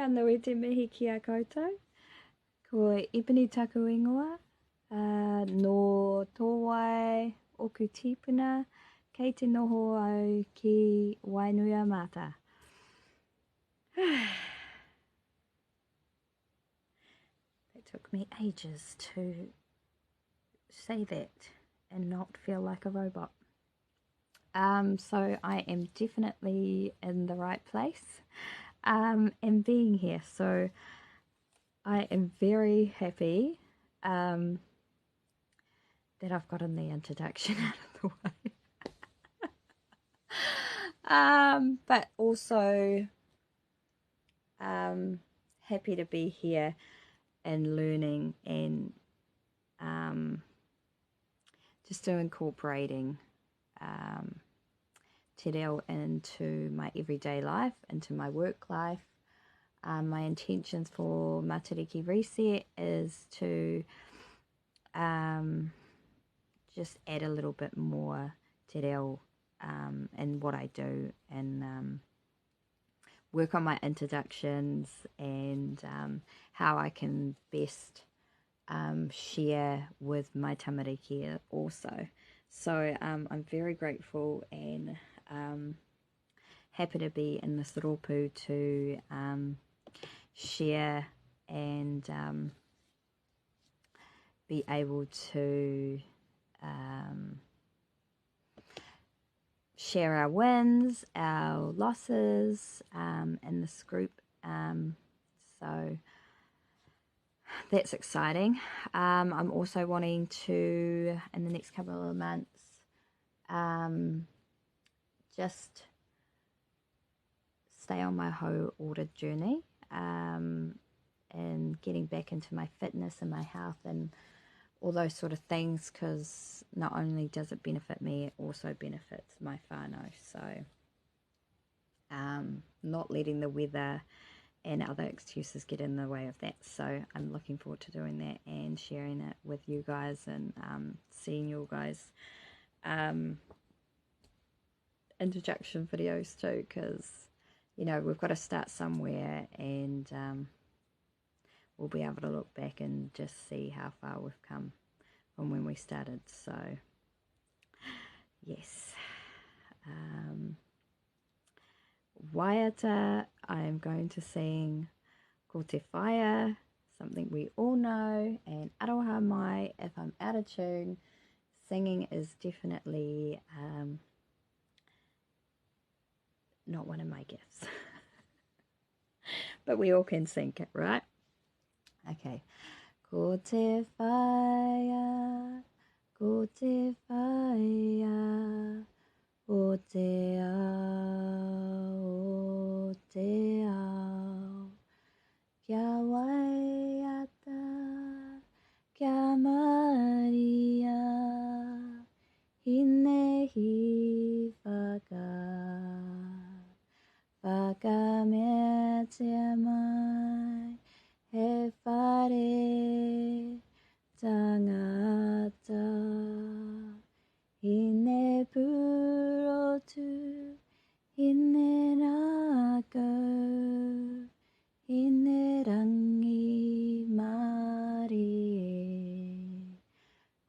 Ka nui te mihi ki a koutou. Ko Ebby taku ingoa. No tōwai oku tipuna. Kei te noho au ki whenua mata. It took me ages to say that and not feel like a robot. So I am definitely in the right place and being here. So I am very happy that I've gotten the introduction out of the way. But also happy to be here and learning and just incorporating te reo into my everyday life, into my work life. My intentions for Matariki reset is to just add a little bit more te reo in what I do, and work on my introductions and how I can best share with my tamariki also. So I'm very grateful and happy to be in this rōpū to share and be able to share our wins, our losses in this group. So that's exciting. I'm also wanting to, in the next couple of months, just stay on my whole ordered journey and getting back into my fitness and my health and all those sort of things, because not only does it benefit me, it also benefits my whānau. So not letting the weather and other excuses get in the way of that. So I'm looking forward to doing that and sharing it with you guys and seeing your guys introduction videos too, because you know we've got to start somewhere, and we'll be able to look back and just see how far we've come from when we started. So yes, waiata, I am going to sing Ko Te Whaia, something we all know, and aroha mai if I'm out of tune. Singing is definitely not one of my gifts. But we all can sing it, right? Okay. Ko te whaia, ko te whaia, o te ao, kia waiata, kia maria, hinehi whakametea mai, he whare tangata, hine purotu, hine rākau, hine rangi marie,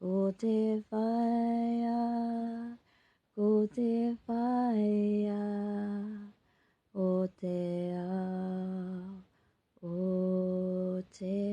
ko te whaia, ko te whaia, o te ao, o te